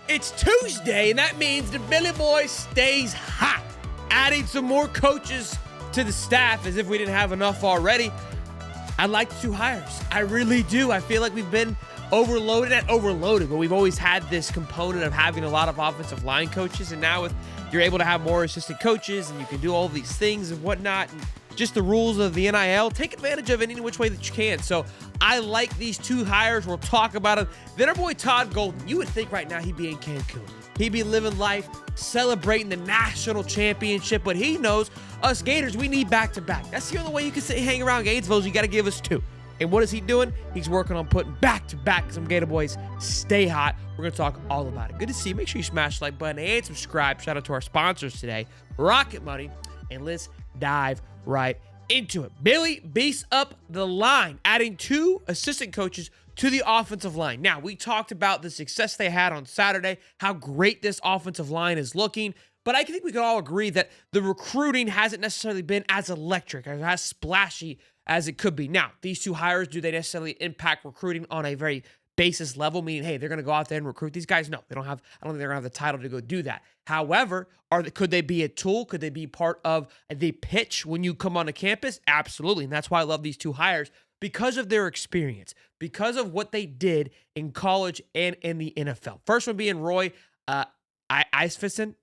It's Tuesday, and that means the Billy Boy stays hot. Adding some more coaches to the staff as if we didn't have enough already. I like the two hires. I really do. I feel like we've been overloaded, not overloaded, but we've always had this component of having a lot of offensive line coaches, and now you're able to have more assistant coaches, and you can do all these things and whatnot, and just the rules of the NIL, take advantage of it any which way that you can. So I like these two hires. We'll talk about them. Then our boy Todd Golden, you would think right now he'd be in Cancun. He'd be living life, celebrating the national championship, but he knows us Gators, we need back-to-back. That's the only way you can hang around Gainesville is you got to give us two. And what is he doing? He's working on putting back-to-back some Gator boys stay hot. We're going to talk all about it. Good to see you. Make sure you smash the like button and subscribe. Shout out to our sponsors today, Rocket Money. And let's dive right into it. Billy beefs up the line, adding two assistant coaches to the offensive line. Now, we talked about the success they had on Saturday, how great this offensive line is looking, but I think we can all agree that the recruiting hasn't necessarily been as electric, or as splashy as it could be. Now, these two hires, do they necessarily impact recruiting on a very basis level, meaning, hey, they're going to go out there and recruit these guys? No, they don't have, I don't think they're going to have the title to go do that. However, could they be a tool? Could they be part of the pitch when you come on a campus? Absolutely. And that's why I love these two hires, because of their experience, because of what they did in college and in the NFL. First one being Roy Eisfison.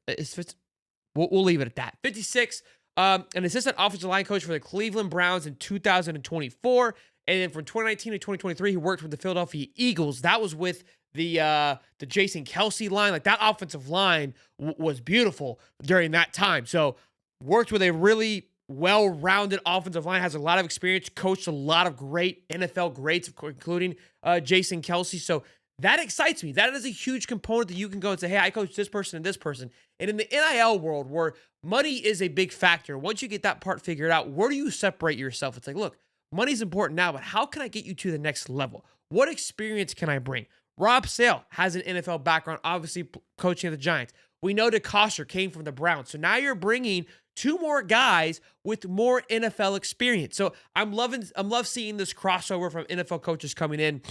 We'll leave it at that. 56, an assistant offensive line coach for the Cleveland Browns in 2024. And then from 2019 to 2023, he worked with the Philadelphia Eagles. That was with the Jason Kelsey line. Like, that offensive line was beautiful during that time. So worked with a really well-rounded offensive line, has a lot of experience, coached a lot of great NFL greats, including Jason Kelsey. So that excites me. That is a huge component that you can go and say, hey, I coach this person and this person. And in the NIL world, where money is a big factor, once you get that part figured out, where do you separate yourself? It's like, look, money's important now, but how can I get you to the next level? What experience can I bring? Rob Sale has an NFL background, obviously coaching the Giants. We know DeCoster came from the Browns. So now you're bringing two more guys with more NFL experience. So I'm love seeing this crossover from NFL coaches coming in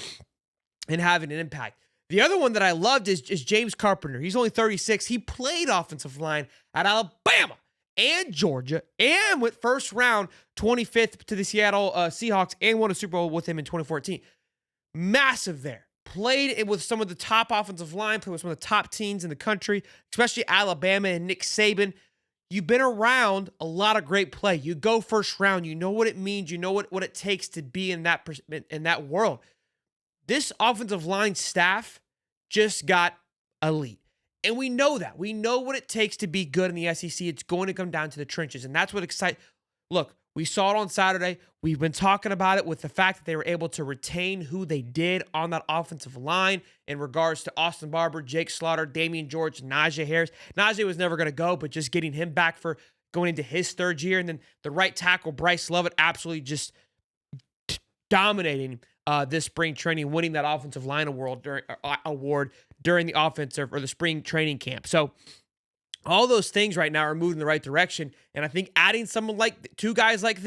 and having an impact. The other one that I loved is James Carpenter. He's only 36. He played offensive line at Alabama and Georgia, and went first round 25th to the Seattle Seahawks, and won a Super Bowl with him in 2014. Massive there. Played with some of the top offensive line, played with some of the top teams in the country, especially Alabama and Nick Saban. You've been around a lot of great play. You go first round. You know what it means. You know what it takes to be in that world. This offensive line staff just got elite. And we know that. We know what it takes to be good in the SEC. It's going to come down to the trenches. And that's what excites. Look, we saw it on Saturday. We've been talking about it with the fact that they were able to retain who they did on that offensive line in regards to Austin Barber, Jake Slaughter, Damian George, Najee Harris. Najee was never going to go, but just getting him back for going into his third year. And then the right tackle, Bryce Lovett, absolutely just dominating this spring training, winning that offensive line award during the offensive or the spring training camp. So all those things right now are moving in the right direction. And I think adding someone like two guys like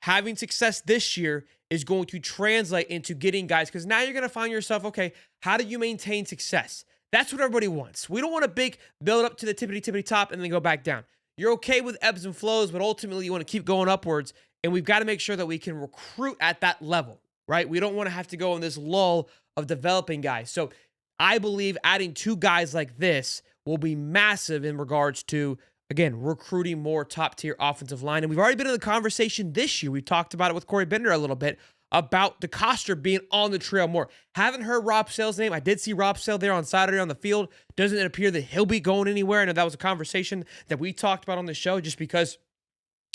having success this year is going to translate into getting guys, because now you're going to find yourself, okay, how do you maintain success? That's what everybody wants. We don't want a big build up to the tippity top and then go back down. You're okay with ebbs and flows, but ultimately you want to keep going upwards. And we've got to make sure that we can recruit at that level, right? We don't want to have to go in this lull of developing guys. So I believe adding two guys like this will be massive in regards to, again, recruiting more top-tier offensive line. And we've already been in the conversation this year. We've talked about it with Corey Bender a little bit about DeCoster being on the trail more. Haven't heard Rob Sale's name. I did see Rob Sale there on Saturday on the field. Doesn't it appear that he'll be going anywhere? I know that was a conversation that we talked about on the show, just because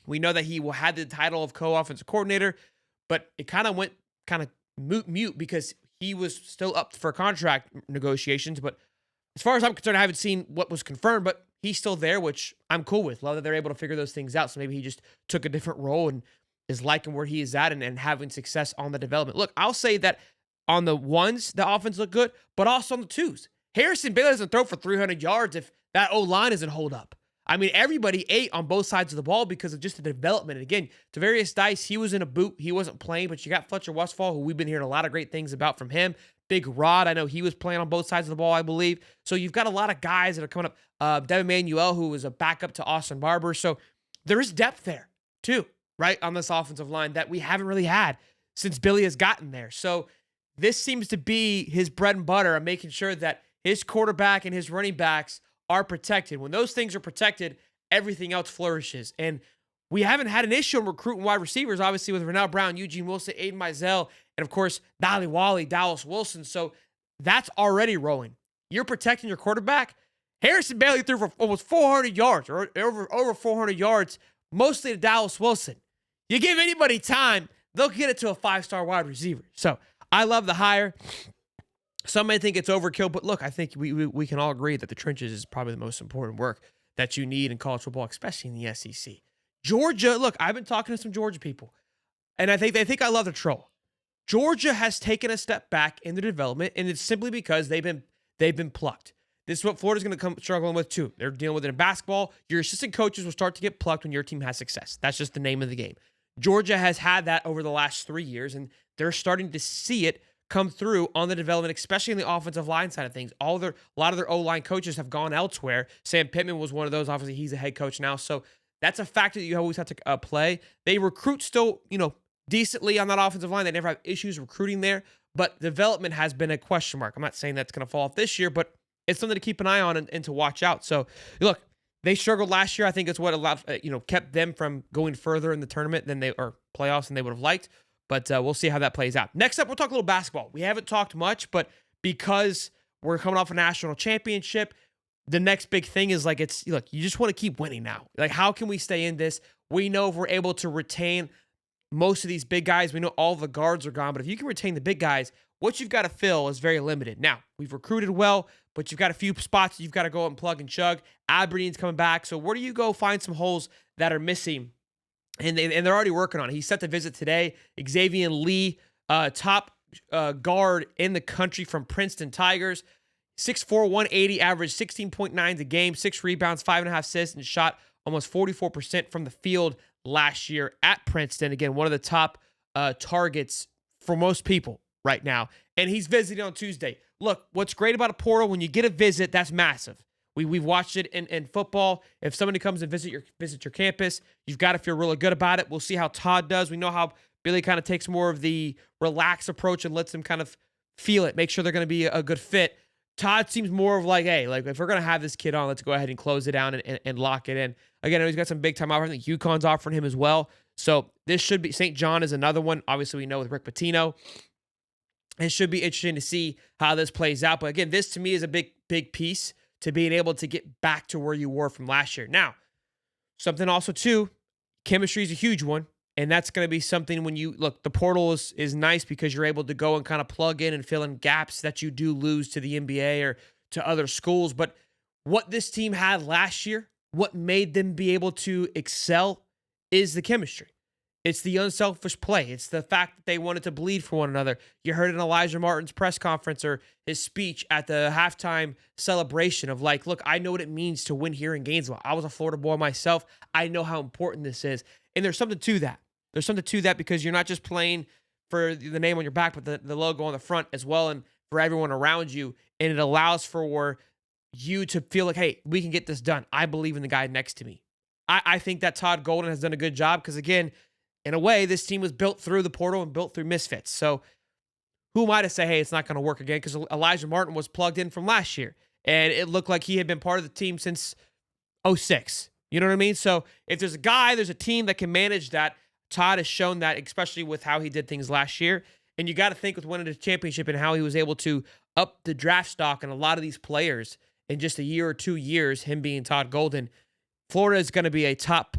we know that he had the title of co-offensive coordinator, but it kind of went mute because he was still up for contract negotiations. But as far as I'm concerned, I haven't seen what was confirmed, but he's still there, which I'm cool with. Love that they're able to figure those things out. So maybe he just took a different role and is liking where he is at and having success on the development. Look, I'll say that on the ones, the offense looked good, but also on the twos. Harrison Bailey doesn't throw for 300 yards if that O-line isn't hold up. I mean, everybody ate on both sides of the ball because of just the development. And again, Tavarius Dice, he was in a boot. He wasn't playing, but you got Fletcher Westphal, who we've been hearing a lot of great things about from him. Big Rod, I know he was playing on both sides of the ball, I believe. So you've got a lot of guys that are coming up. Devin Manuel, who was a backup to Austin Barber. So there is depth there too, right, on this offensive line that we haven't really had since Billy has gotten there. So this seems to be his bread and butter of making sure that his quarterback and his running backs are protected. When those things are protected, everything else flourishes. And we haven't had an issue in recruiting wide receivers, obviously, with Renell Brown, Eugene Wilson, Aiden Mizell, and of course, Dolly Wally, Dallas Wilson. So that's already rolling. You're protecting your quarterback. Harrison Bailey threw for almost 400 yards, or over 400 yards, mostly to Dallas Wilson. You give anybody time, they'll get it to a 5-star wide receiver. So I love the hire. Some may think it's overkill, but look, I think we can all agree that the trenches is probably the most important work that you need in college football, especially in the SEC. Georgia, look, I've been talking to some Georgia people, and I think they think I love the troll. Georgia has taken a step back in their development, and it's simply because they've been plucked. This is what Florida's going to come struggling with too. They're dealing with it in basketball. Your assistant coaches will start to get plucked when your team has success. That's just the name of the game. Georgia has had that over the last 3 years, and they're starting to see it come through on the development, especially in the offensive line side of things. A lot of their O-line coaches have gone elsewhere. Sam Pittman was one of those. Obviously, he's a head coach now, so that's a factor that you always have to play. They recruit still, decently on that offensive line. They never have issues recruiting there, but development has been a question mark. I'm not saying that's going to fall off this year, but it's something to keep an eye on and to watch out. So, look, they struggled last year. I think it's what allowed, kept them from going further in the tournament or playoffs than they would have liked. But we'll see how that plays out. Next up, we'll talk a little basketball. We haven't talked much, but because we're coming off a national championship, the next big thing is you just want to keep winning now. Like, how can we stay in this? We know if we're able to retain most of these big guys, we know all the guards are gone, but if you can retain the big guys, what you've got to fill is very limited. Now, we've recruited well, but you've got a few spots that you've got to go and plug and chug. Aberdeen's coming back. So where do you go find some holes that are missing? And they're already working on it. He's set to visit today. Xavier Lee, top guard in the country from Princeton Tigers. 6'4", 180, averaged 16.9 a game, 6 rebounds, 5.5 assists, and shot almost 44% from the field last year at Princeton. Again, one of the top targets for most people right now. And he's visiting on Tuesday. Look, what's great about a portal, when you get a visit, that's massive. We've watched it in football. If somebody comes and visit your campus, you've got to feel really good about it. We'll see how Todd does. We know how Billy kind of takes more of the relaxed approach and lets them kind of feel it, make sure they're going to be a good fit. Todd seems more of hey, if we're going to have this kid on, let's go ahead and close it down and lock it in. Again, he's got some big time offers. I think UConn's offering him as well. So this should be, St. John is another one. Obviously, we know with Rick Pitino. It should be interesting to see how this plays out. But again, this to me is a big piece to being able to get back to where you were from last year. Now, something also too, chemistry is a huge one. And that's going to be something when you look, the portal is nice because you're able to go and kind of plug in and fill in gaps that you do lose to the NBA or to other schools. But what this team had last year, what made them be able to excel is the chemistry. It's the unselfish play. It's the fact that they wanted to bleed for one another. You heard it in Elijah Martin's press conference or his speech at the halftime celebration of look, I know what it means to win here in Gainesville. I was a Florida boy myself. I know how important this is. And there's something to that. There's something to that because you're not just playing for the name on your back, but the logo on the front as well and for everyone around you. And it allows for you to feel like, hey, we can get this done. I believe in the guy next to me. I think that Todd Golden has done a good job because, again, in a way, this team was built through the portal and built through misfits. So who am I to say, hey, it's not going to work again? Because Elijah Martin was plugged in from last year. And it looked like he had been part of the team since 2006. You know what I mean? So if there's a team that can manage that. Todd has shown that, especially with how he did things last year. And you got to think with winning the championship and how he was able to up the draft stock and a lot of these players in just a year or 2 years, him being Todd Golden. Florida is going to be a top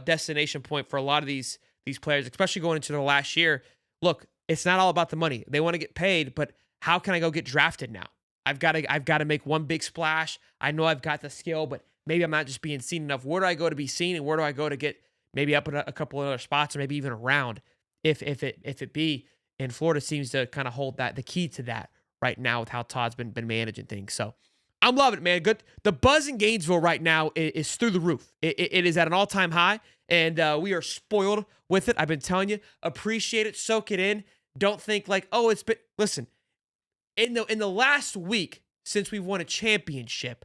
destination point for a lot of these players, especially going into the last year. Look, it's not all about the money. They want to get paid, but how can I go get drafted now? I've got to make one big splash. I know I've got the skill, but maybe I'm not just being seen enough. Where do I go to be seen, and where do I go to get maybe up in a couple of other spots, or maybe even around, if it be? And Florida seems to kind of hold the key to that right now with how Todd's been managing things. So I'm loving it, man. Good. The buzz in Gainesville right now is through the roof. It is at an all-time high, and we are spoiled with it. I've been telling you, appreciate it, soak it in. Don't think it's been, listen, in the last week since we've won a championship,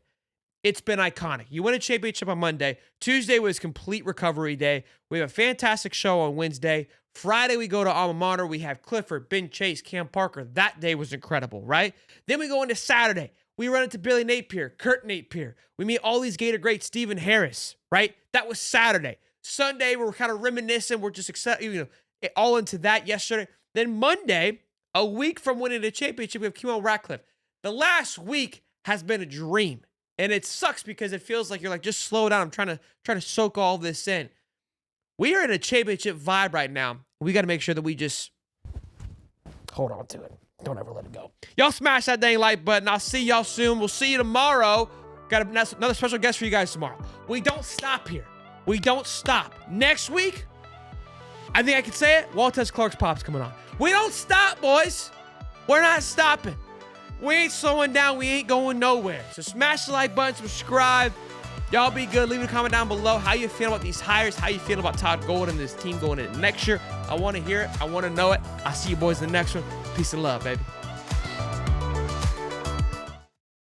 it's been iconic. You win a championship on Monday. Tuesday was complete recovery day. We have a fantastic show on Wednesday. Friday, we go to Alma Mater. We have Clifford, Ben Chase, Cam Parker. That day was incredible, right? Then we go into Saturday. We run into Billy Napier, Kurt Napier. We meet all these Gator greats, Stephen Harris, right? That was Saturday. Sunday, we're kind of reminiscing. We're just excited, all into that yesterday. Then Monday, a week from winning the championship, we have Kimo Ratcliffe. The last week has been a dream. And it sucks because it feels like you're like, just slow down. I'm trying to soak all this in. We are in a championship vibe right now. We got to make sure that we just hold on to it. Don't ever let it go. Y'all smash that dang like button. I'll see y'all soon. We'll see you tomorrow. Got another special guest for you guys tomorrow. We don't stop here. We don't stop. Next week, I think I can say it, Waltez Clark's Pop's coming on. We don't stop, boys. We're not stopping. We ain't slowing down. We ain't going nowhere. So smash the like button, subscribe. Y'all be good. Leave a comment down below. How you feeling about these hires? How you feeling about Todd Golden and this team going in next year? I want to hear it. I want to know it. I'll see you boys in the next one. Peace and love, baby.